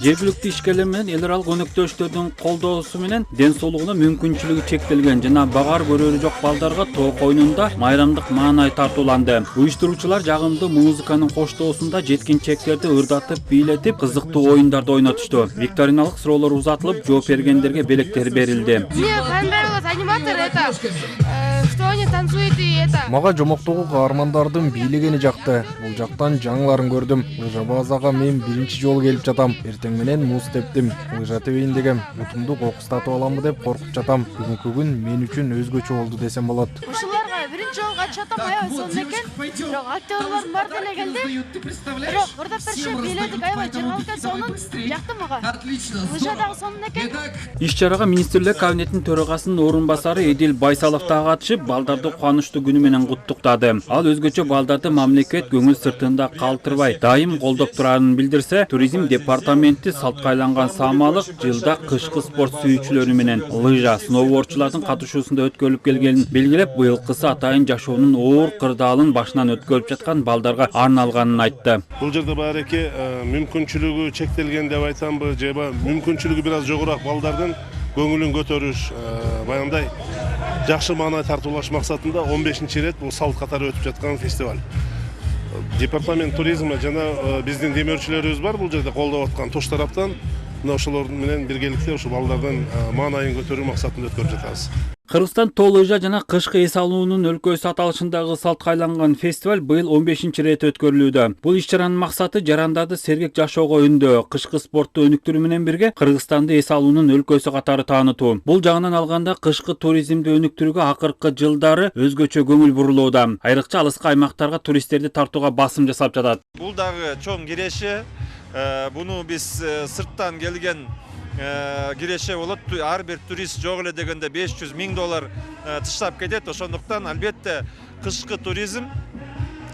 Жергиликтүү ишкерлер менен эл аралык өнөктөштөрдүн колдоосу менен ден соолугуна мүмкүнчүлүгү чектелген жана багар көрөрү жок балдарга тоок оюнунда майрамдык маанай тартууланды. Уюштуруучулар жагымдуу музыканын коштоосунда жеткинчектерди ырдатып, бийлетип, кызыктуу оюндарды ойнотушту. Викториналык суроолор узатылып, жооп бергендерге белектер берилди. Что они танцуют и это. Мага жомоктогу каармандардын бийлегени жакты. Бул жактан жаңыларын көрдүм. Лыжа базага мен биринчи жолу келип жатам. Эртең менен муз тептим. Лыжа тебейин дегем. Утумду кокустатып аламбы деп коркуп жатам. Бүгүнкү күн мен үчүн өзгөчө болду десем болот. Ушуларга биринчи жолу катышып атам, аябай сонун экен. Бирок актерлор бар деле келди. Бирок ырдап беришип бийледик, аябай жыргалып сонун. Жакты мага. Лыжа дагы сонун экен. Иш-чарага министрлер кабинетинин төрагасынын орун басары Эдил Байсалов дагы катышып, балдарды кубанычтуу күнү менен куттуктады. Ал өзгөчө балдарды мамлекет көңүл сыртында калтырбай, дайым колдоп турарын билдирсе, туризм департаменти салтка айланган саамалык жылда кышкы спорт сүйүүчүлөрү менен лыжа, сноубордчулардын катышуусунда өткөрүлүп келгенин белгилеп, быйылкысы атайын жашоонун оор кырдаалын башынан өткөрүп жаткан балдарга арналганын айтты. Бул жерде баареке мүмкүнчүлүгү чектелген деп айтамбы, же мүмкүнчүлүгү бир аз жогораак балдардын көңүлүн көтөрүш, баягындай жакшы маанай тартуулаш максатында 15-чи ирет бул салт катары өтүп жаткан фестиваль. Департамент туризми жана биздин демөөрчүлөрүбүз бар бул жерде колдоп аткан туш тараптан. Мына ошолор менен биргеликте ушу балдардын маанайын көтөрүү максатында өткөрүп жатабыз. Кыргызстан тоо лыжа жана кышкы эс алуунун өлкөсү аталышындагы салтка айланган фестиваль быйыл 15-чи ирет өткөрүлүүдө. Бул иш-чаранын максаты жарандарды сергек жашоого үндөө, кышкы спортту өнүктүрүү менен бирге Кыргызстанды эс алуунун өлкөсү катары таанытуу. Бул жагынан алганда кышкы туризмди өнүктүрүүгө акыркы жылдары өзгөчө көңүл бурулууда. Айрыкча алыскы аймактарга туристтерди тартууга басым жасап жатат. Бул дагы чоң киреше. Буну биз сырттан келген киреше болот. Ар бир турист жок эле дегенде $500,000 тыштап кетет. Ошондуктан албетте кышкы туризм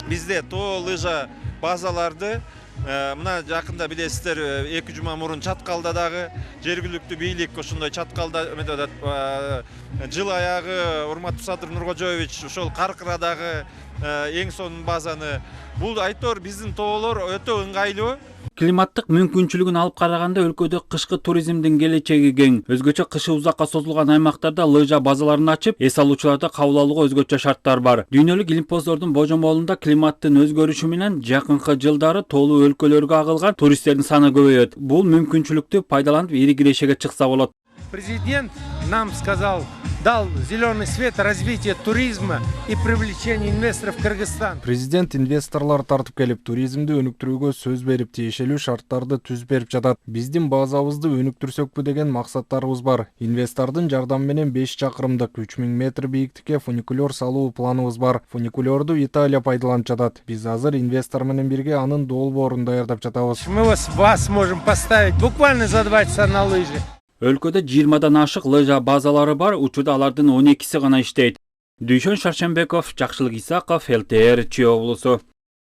бизде тоо лыжа базаларды мына жакында билесиздер 2 жума мурун Чаткалда дагы жергиликтүү бийлик ошондой Чаткалда жыл аягы урматтуу Садыр Нуркожоевич ошол Каркырадагы эң сонун базаны бул айтор биздин тоолор өтө ыңгайлуу. Климаттык мүмкүнчүлүгүн алып караганда өлкөдө кышкы туризмдин келечеги кең. Өзгөчө кышы узакка созулган аймактарда лыжа базаларын ачып, эс алуучуларды кабыл алууга өзгөчө шарттар бар. Дүйнөлүк илимпоздордун божомолунда климаттын өзгөрүшү менен жакынкы жылдары тоолуу өлкөлөргө агылган туристтердин саны көбөйөт. Бул мүмкүнчүлүктү пайдаланып ири кирешеге чыкса болот. Президент нам дал зеленый свет развития туризма и привлечения инвесторов в Кыргызстан. Президент инвесторлар тартып келип, туризмди өнүктүрүүгө сөз берип, тиешелүү шарттарды түзүп берип жатат. Биздин базабызды өнүктүрсөкпү деген максаттарыбыз бар. Инвестордун жардамы менен 5 чакырымдык 3000 метр бийиктикке фуникулер салуу планыбыз бар. Фуникулерду Италия пайдаланып жатат. Биз азыр инвестор менен бирге анын долбоорун даярдап жатабыз. Мы вас можем поставить буквально за 2 часа на лыжи. Өлкөдө 20дан ашык лыжа базалары бар, учурда алардын 12си гана иштейт. Дүйшөн Шаршембеков, Жакшылык Исаков, ЛТР Чүй облусу.